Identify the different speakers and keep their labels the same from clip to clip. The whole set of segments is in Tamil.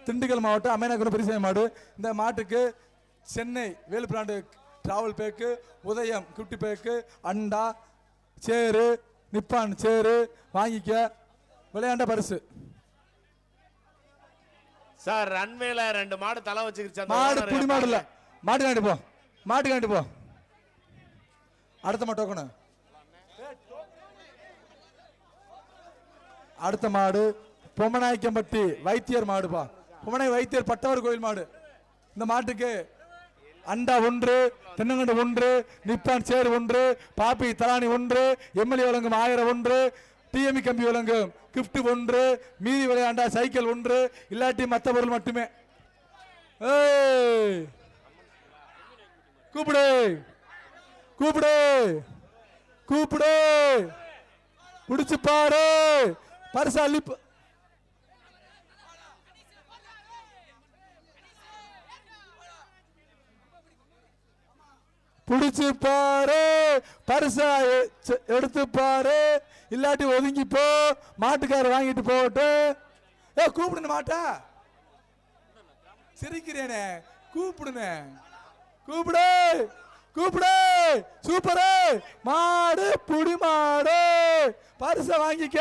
Speaker 1: திண்டுக்கல் மாவட்டம் அமேனாக்குளம் பெரியசாமி மாடு. இந்த மாட்டுக்கு சென்னை வேலுப்பிராண்டு டிராவல் பேக்கு, உதயம் கிஃப்ட் பேக்கு, அண்டா, சேரு, நிப்பான் சேரு வாங்கிக்க. விளையாண்ட பரிசு
Speaker 2: சார். ரன்வேல 2 மாடு தலை வச்சுக்கிச்சு.
Speaker 1: மாடு புடி மாடு இல்ல, மாட்டு காண்டி போ, மாட்டு காண்டி போ. அடுத்த மாடு டோக்கனு. அடுத்த மாடு பொம்மநாயக்கம்பட்டி வைத்தியர் மாடுப்பா. பொம்மநாய் வைத்தியர் பட்டவர் கோயில் மாடு. இந்த மாட்டுக்கு அண்டா 1, தென்னங்கண்டு 1, நிப்பான் சேர் 1, பாப்பி தலானி 1, எம்எல்ஏ வழங்கும் 1000 1, டிஎம்இ கம்பி வழங்கும் கிஃப்ட் 1, மீதி விளையாண்டா சைக்கிள் 1, இல்லாட்டி மற்ற பொருள் மட்டுமே. கூப்பிடு கூப்பிடு கூப்பிடு, பிடிச்சு பாரு, பரிசு அள்ளிப்பு. பிடிச்சு பாரு, பரிசா எடுத்து பாரு, இல்லாட்டி ஒதுங்கி போ. மாட்டுக்காரர் வாங்கிட்டு போட்டு. கூப்பிடுன மாட்டா சிரிக்கிறேனே, கூப்பிடுனே, கூப்பிடு கூப்பிடு. சூப்பரு மாடு, புடி மாடு, பரிச வாங்கிக்க.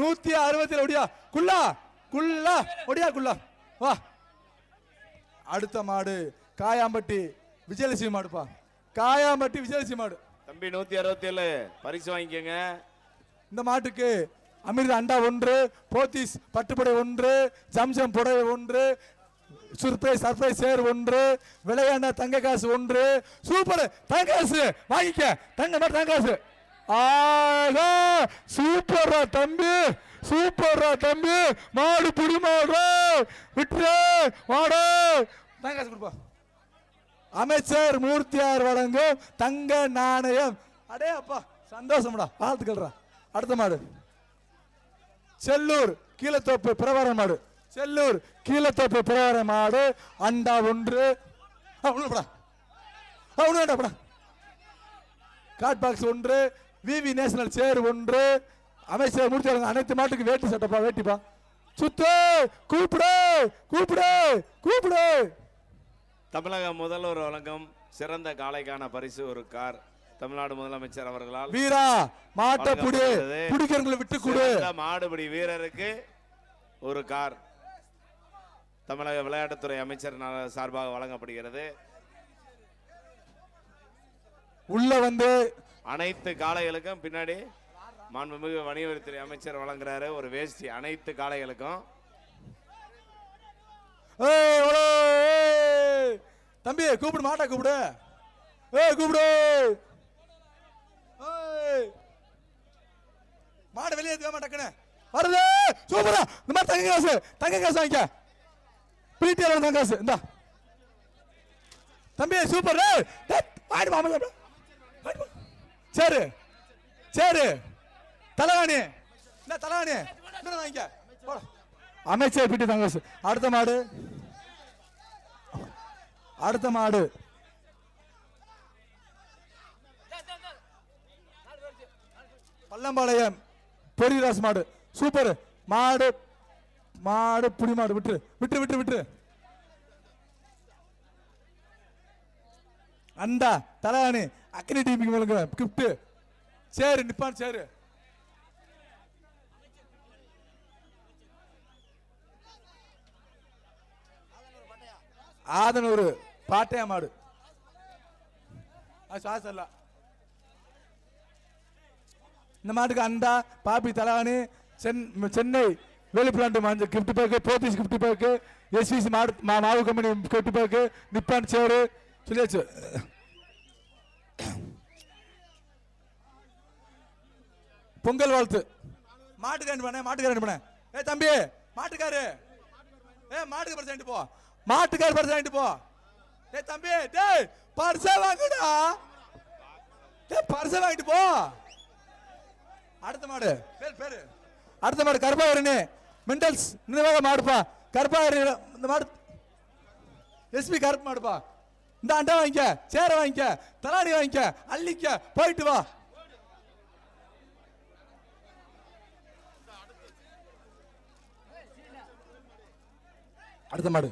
Speaker 1: 160 ஒடியா குள்ளா குள்ளா ஒடியா குள்ளா வா. அடுத்த மாடு காயாம்பட்டி விஜயலட்சுமி மாடுப்பா. காயாம்பட்டி விஜயலட்சுமி மாடு.
Speaker 2: தம்பி 167 பரிசு வாங்கிக்கங்க.
Speaker 1: இந்த மாட்டுக்கு அமிர்த அண்டா 1, போத்தீஸ் பட்டுப்படை 1, ஜம்ஜம் புடவை 1, சர்ப்ரைஸ் சேர் 1, விளையாண்ட தங்க காசு 1. சூப்பர் தங்க காசு வாங்கிக்க. தங்க மாதிரி தங்க காசு. ஆகா சூப்பரா தம்பி, சூப்பரா தம்பி. மாடு புடி மாடு, விட்டு மாடு. தங்க காசு கொடுப்பா. அமைச்சர் மூர்த்தியார் வழங்கும் தங்க நாணயம். அடே அப்பா சந்தோஷம்டா, வாழ்த்துக்கள்ரா. அடுத்த மாடு செல்லூர் கீழத்தோப்பு பிரபாரம் மாடு. செல்லூர் கீழத்தோப்பு பிரபார மாடு. அண்டா 1, காட் பாக்ஸ் 1, விவி நேஷனல் சேர் 1. அமைச்சர் மூர்த்தி அனைத்து மாட்டுக்கு வேட்டி சட்டப்பா, வேட்டிப்பா. சுத்து கூப்பிடு கூப்பிடு கூப்பிடு.
Speaker 2: தமிழக முதல்வர் வழங்கும் சிறந்த காளைக்கான பரிசு ஒரு கார். தமிழ்நாடு முதலமைச்சர் அவர்களால்
Speaker 1: வீரா மாட்டை பிடிக்கிறவங்களை விட்டு கொடு.
Speaker 2: மாடுபிடி வீரருக்கு ஒரு கார் தமிழக விளையாட்டுத்துறை அமைச்சர் சார்பாக வழங்கப்படுகிறது.
Speaker 1: உள்ள வந்து
Speaker 2: அனைத்து காளைகளுக்கும் பின்னாடி மாண்புமிகு வணிகவரித்துறை அமைச்சர் வழங்குறாரு ஒரு வேஷ்டி அனைத்து காளைகளுக்கும்.
Speaker 1: தம்பி கூப்பிடு, மாட்டா கூப்பிடு, கூப்பிடு. மாடு வெளியே டக்குன்னு வருது. சூப்பரா இந்த மாதிரி தங்க காசு, தங்க காசு வாங்கிக்க. பிடிஆர் தங்க காசு இந்தா தம்பி. சூப்பர் சரி சரி. தலைவாணி என்ன தலைவாணி வாங்கிக்க. அமைச்சர் பிடி தங்க காசு. அடுத்த மாடு, அடுத்த மாடு பள்ளம்பாளையம் பெரியராஸ் மாடு. சூப்பர் மாடு, மாடு புடி மாடு. விட்டு விட்டு விட்டு விட்டு. அண்டா தலையாணி அக்னி டீமுக்கு கிஃப்ட் சேரு, நிப்பான் சேரு. ஆதனூர் பாட்டையா மாடு. இந்த மாட்டுக்கு அண்டா பாப்பி தலானி சென்னை வேலுப்பிராண்டு மஞ்சள் gift pack, Pothys gift pack, SVC மாவு கம்பெனி கிஃப்ட் பேக்கு, நிப்பான் சேரு சொல்லியாச்சு. பொங்கல் வாழ்த்து மாட்டுக்காரன் பண்ண, மாட்டுக்காரன் பண்ண. தம்பி மாட்டுக்காரு, மாட்டுக்கு பரிசு வாங்கிட்டு போ, மாட்டுக்காரு பரிசு வாங்கிட்டு போ. தம்பி பரிசை வாங்குடா, பரிசை வாங்கிட்டு போ. அடுத்த மாடு பேரு, அடுத்த மாடு கருப்பாவரணி மெண்டல்ஸ் நிர்வாக மாடுப்பா. கருப்பாவரணி இந்த மாடு எஸ்பி கருப்பு மாடுப்பா. இந்த அண்டா வாங்கிக்க, சேர வாங்கிக்க, தலாடி வாங்கிக்க, அள்ளிக்க, போயிட்டு வா. அடுத்த மாடு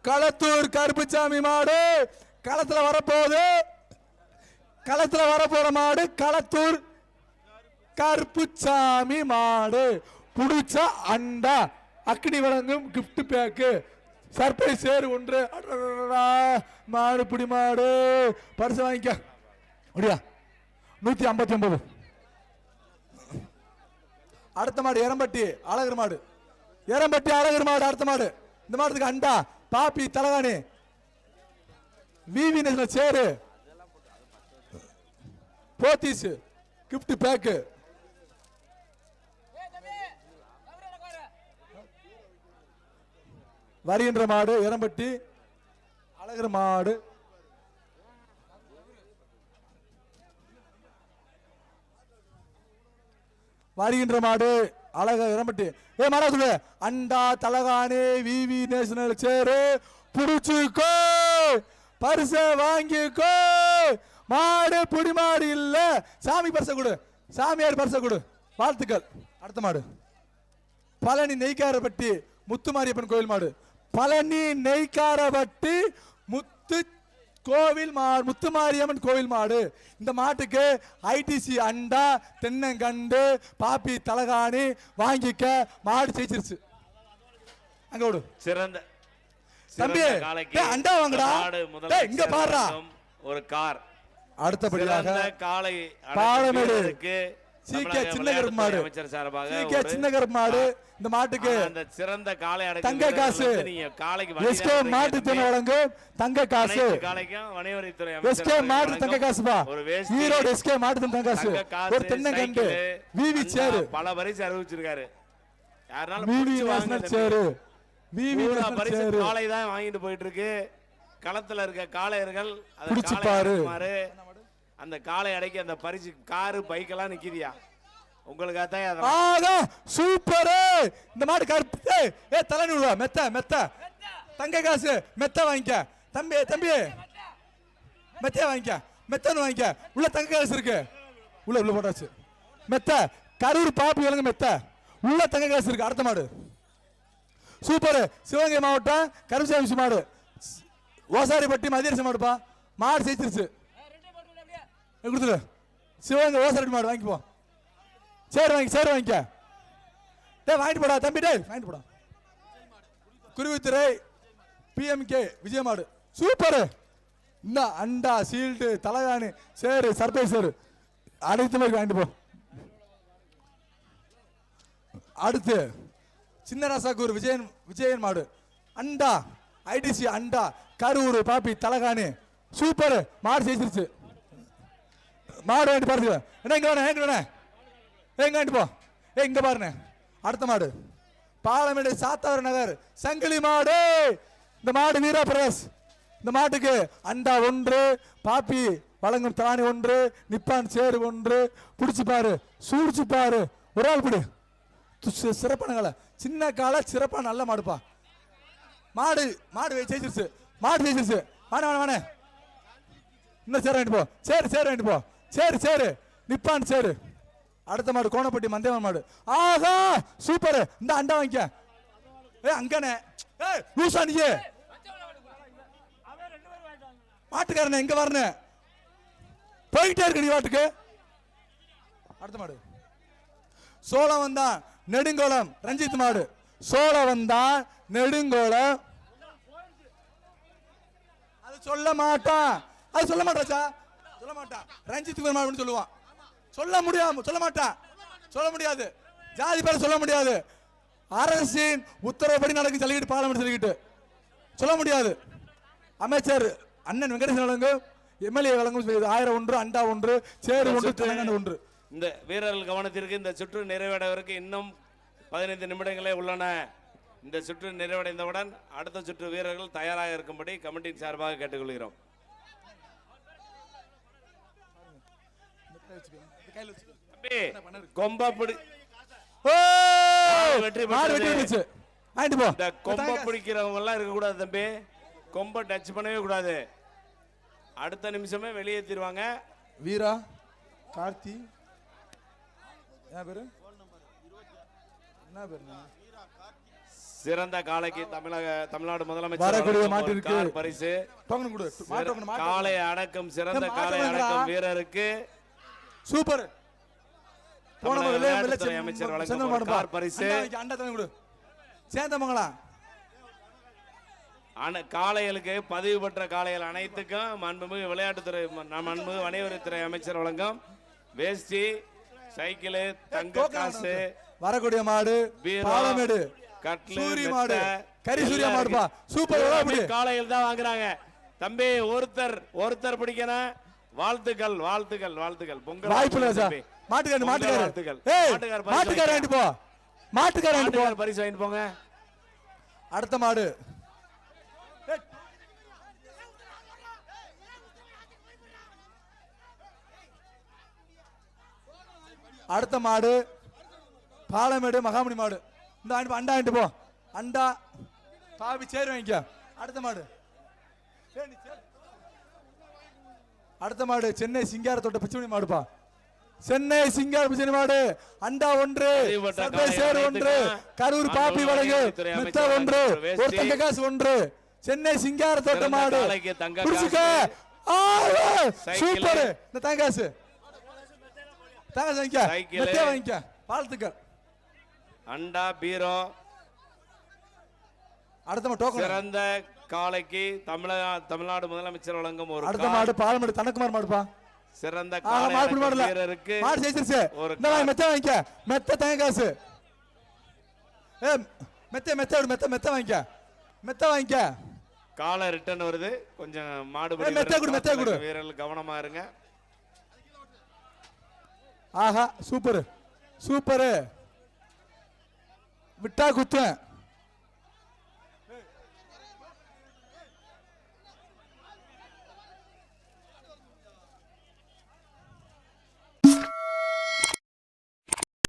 Speaker 1: களத்தூர் கருப்புச்சாமி மாடு களத்துல வரப்போகுது. களத்துல வரப்போற மாடு களத்தூர் கருப்புச்சாமி மாடு. புடிச்ச அண்டா அக்னி வழங்கும் கிஃப்ட் பேக்கு சர்ப்ரைஸ் சேர் ஒன்று. மாடு புடி மாடு பரிசு வாங்கிக்க முடியா 159. அடுத்த மாடு எரம்பட்டி அழகர் மாடு. எரம்பட்டி அழகர் மாடு அடுத்த மாடு. இந்த மாடுக்கு அண்டா பாப்பி தலகாணி விவி நேஷனல் சேரு போத்தீஸ் கிஃப்ட் பேக்கு. வருகின்ற மாடு எரம்பட்டி அழகர் மாடு. வருகின்ற மாடு அழக எரம்பட்டி. மாடா சொல்லு அண்டா தலகாணி விவி நேஷனல் சேரு புடிச்சுக்கோ பரிச வாங்கிக்கோ. மாடு புடி மாடு இல்ல சாமி பரிச கொடு சாமியார் பரிச கொடு வாழ்த்துக்கள். அடுத்த மாடு பழனி நெய்க்காரப்பட்டி முத்துமாரியப்பன் கோயில் மாடு. பழனி நெய்க்காரப்பட்டி முத்துமாரியம்மன் கோவில் மாடு. இந்த மாட்டுக்கு ஐடிசி அண்டா தென்னங்கண்டு பாப்பி தலகாணி வாங்கிக்க. மாடு ஜெயிச்சிருச்சு. அங்க விடு
Speaker 2: சிறந்த
Speaker 1: தம்பி அண்டா வாங்கடா. இங்க பாருடா
Speaker 2: ஒரு கார்.
Speaker 1: அடுத்தபடியாக
Speaker 2: காலை
Speaker 1: பாலமேடு சீகே சின்ன கருப்பு மாடு.
Speaker 2: அமைச்சர் சார்பாக
Speaker 1: சீகே சின்ன கருப்பு மாடு. இந்த மாட்டுக்கு
Speaker 2: அந்த சிறந்த காளை அடக்க
Speaker 1: தங்க காசு
Speaker 2: நீங்க காளைக்கு
Speaker 1: எஸ்கே மாட்டு தின வழங்கும் தங்க காசு.
Speaker 2: காளைக்கும் வணிகவரித்துறை
Speaker 1: எஸ்கே மாட்டு தங்க காசுபா. ஈரோடு எஸ்கே மாட்டு தங்க காசு. ஒரு தென்னங்கண்டு விவி சேரு
Speaker 2: பல பரிசு அறிவிச்சிருக்காரு. யாராலும்
Speaker 1: விவி நேஷனல் சேரு விவி நேஷனல் சேரு
Speaker 2: காளை தான் வாங்கிட்டு போயிட்டு இருக்கு. களத்துல இருக்க காளையர்கள்
Speaker 1: புடிச்சு பாரு.
Speaker 2: அந்த காளை அடக்கி அந்த பரிசு காரு பைக் எல்லாம் நிக்குதியா உங்களுக்காக தான்.
Speaker 1: ஆகா சூப்பர். இந்த மாடு கருப்பு தலை விடுவா மெத்த மெத்த தங்க காசு மெத்த வாங்கிக்க தம்பி தம்பி மெத்தைய வாங்கிக்க மெத்தன்னு வாங்கிக்க. உள்ள தங்க காசு இருக்கு உள்ள உள்ள போட்டாச்சு. மெத்த கரூர் பாப்பி விலங்கு மெத்த உள்ள தங்க காசு இருக்கு. அடுத்த மாடு சூப்பர் சிவகங்கை மாவட்டம் கருப்புசாமி மாடு ஓசாரிப்பட்டி மதியரசு மாடுப்பா. மாடு ஜெயிச்சிருச்சு. கொடுத்துரு சிவகங்கை ஓசாரிப்பட்டி மாடு வாங்கிப்போம். சரி வாங்கிக்க வாங்கிட்டு போடா தம்பி வாங்கிட்டு போடா. குருவித்துறை பிஎம்கே விஜயமாடு சூப்பர். இந்த அண்டா சீல்டு தலகாணி சேரு சர்ப்ரைஸ் சேரு அனைத்து மாதிரி வாங்கிட்டு போ. அடுத்து சின்ன ராசாக்கூர் விஜயன் மாடு அண்டா ஐடிசி அண்டா கரூர் பாப்பி தலகாணி சூப்பர். மாடு ஜெயிச்சிருச்சு. மாடு வாங்கிட்டு பாருங்க. என்ன இங்க வேணே எங்க போ இங்க பாருங்க. அடுத்த மாடு பாலமேடு சாத்தாவர நகர் சங்கிலி மாடு. இந்த மாடு வீரா பிரகாஷ். இந்த மாட்டுக்கு அண்டா ஒன்று பாப்பி வழங்கும் தானி ஒன்று நிப்பான் சேரு ஒன்று. பிடிச்சு பாரு சூடிச்சு பாரு ஒரு ஆள் பிடி. சிறப்பான காலை சின்ன காலை சிறப்பான நல்ல மாடுப்பா. மாடு ஜெயிச்சிருச்சு. மாடு ஜெயிச்சிருச்சு. வாணே இன்னும் சேர் வாங்கிட்டு போ. சேரு வாங்கிட்டு போ. சேரு நிப்பான் சேரு. அடுத்த மாடு கோணப்பட்டி மந்தேவன் மாடு. ஆஹா சூப்பர். இந்த அண்டா வாங்கிக்க. அங்கனே லூசா நீ மாட்டுக்காரன எங்க வரன போயிட்டே இருக்கு நீ வாட்டுக்கு. அடுத்த மாடு சோழம் வந்தா நெடுங்கோலம் ரஞ்சித் மாடு. சோழம் வந்தா நெடுங்கோலம் அது சொல்ல மாட்டான். சொல்ல மாட்டான் ரஞ்சித் மாடு சொல்லுவான். சொல்ல முடியாது ஜாதி பேர சொல்ல முடியாது. அரசின் உத்தரவுப்படி நடக்கும் சொல்லிக்கிட்டு பாராளுமன்ற சொல்லிக்கிட்டு சொல்ல முடியாது. அமைச்சர் அண்ணன் வெங்கடேசன் வழங்கும் எம்எல்ஏ வழங்கும் 1000 ஒன்று அண்டா ஒன்று சேரு ஒன்று தெலுங்கானா ஒன்று.
Speaker 2: இந்த வீரர்கள் கவனத்திற்கு இந்த சுற்று நிறைவடைவதற்கு இன்னும் 15 நிமிடங்களே உள்ளன. இந்த சுற்று நிறைவடைந்தவுடன் அடுத்த சுற்று வீரர்கள் தயாராக இருக்கும்படி கமிட்டியின் சார்பாக கேட்டுக்கொள்கிறோம். கொம்ப பிடிக்கிறவங்க எல்லாம் இருக்க கூடாது தம்பி. கொம்ப டச் பண்ணவே கூடாது. அடுத்த நிமிஷமே வெளியேற்றிடுவாங்க.
Speaker 1: வீரா கார்த்தி என்ன பேரு
Speaker 2: சிறந்த காளைக்கு தமிழ்நாடு முதலமைச்சர்
Speaker 1: வரக்கூடிய
Speaker 2: வழங்கும் ஒரு
Speaker 1: மாட்டிற்கு
Speaker 2: கார் பரிசு.
Speaker 1: டோக்கன் கொடு மாட்டு டோக்கன் மாட்டு
Speaker 2: காளை அடக்கம் சிறந்த
Speaker 1: மாட்டு
Speaker 2: காளை
Speaker 1: வாங்கடா.
Speaker 2: அடக்கம் வீரருக்கு
Speaker 1: சூப்பர் போன
Speaker 2: தமிழக
Speaker 1: வெள்ளை
Speaker 2: விளையாட்டுத்துறை அமைச்சர் வழங்கும் ஒரு கார் பரிசு.
Speaker 1: அண்டா தண்ணி கொடு சேந்தமங்களா
Speaker 2: காளைகளுக்கு பதிவு பெற்ற காளைகள் அனைத்துக்கும் மாண்புமிகு விளையாட்டுத்துறை மாண்புமிகு வணிகத்துறை அமைச்சர் வழங்கும் வேஷ்டி சைக்கிள் தங்க காசு.
Speaker 1: வரக்கூடிய மாடு பாலமேடு சூரிய மாடு கரி சூரிய மாடுப்பா சூப்பர்
Speaker 2: காளைகள் தான் வாங்குறாங்க தம்பி. ஒருத்தர் பிடிக்கணும். வாழ்த்துக்கள் வாழ்த்துக்கள் வாழ்த்துக்கள். பொங்கல்
Speaker 1: வாய்ப்பு இல்ல சார். மாட்டுக்காரர் ஏய் மாட்டுக்காரர் வாங்கிட்டு போ. மாட்டுக்காரர் வாங்கிட்டு போ.
Speaker 2: பரிசு வாங்கிட்டு போங்க.
Speaker 1: அடுத்த மாடு அடுத்த மாடு பாலமேடு மகாமணி மாடு. இந்த அண்டா வாங்கிட்டு போ. அண்டா பாவி சேர் வாங்கிக்க. அடுத்த மாடு சென்னை சிங்காரத்தோட்ட பிச்சமணி மாடுப்பா. சென்னை சிங்கார பிச்சமணி மாடு அண்டா 1 சேர் 1 கரூர் பாப்பி வழங்கு மெத்த 1 ஒரு தங்க காசு 1 சென்னை சிங்காரத்தோட்ட மாடு சூப்பர். இந்த தங்க காசு வாங்கிக்க மெத்த வாங்கிக்க. வாழ்த்துக்கள்.
Speaker 2: அண்டா பீரோ
Speaker 1: அடுத்த டோக்கன்
Speaker 2: சிறந்த காளைக்கு தமிழ்நாடு முதலமைச்சர் வழங்கும் ஒரு
Speaker 1: அடுத்த மாடு பாலமேடு தனக்குமார் மாடுப்பா.
Speaker 2: சிறந்த
Speaker 1: வீரருக்கு மாடு ஜெயிச்சிருச்சு. இந்த மெத்த வாங்கிக்க மெத்த தங்க காசு. மெத்த வாங்கிக்க.
Speaker 2: காலை ரிட்டர்ன் வருது. கொஞ்சம் மாடு
Speaker 1: மெத்த கொடு
Speaker 2: வீரர்கள் கவனமா இருங்க.
Speaker 1: ஆஹா சூப்பர் விட்டா குத்துவேன்.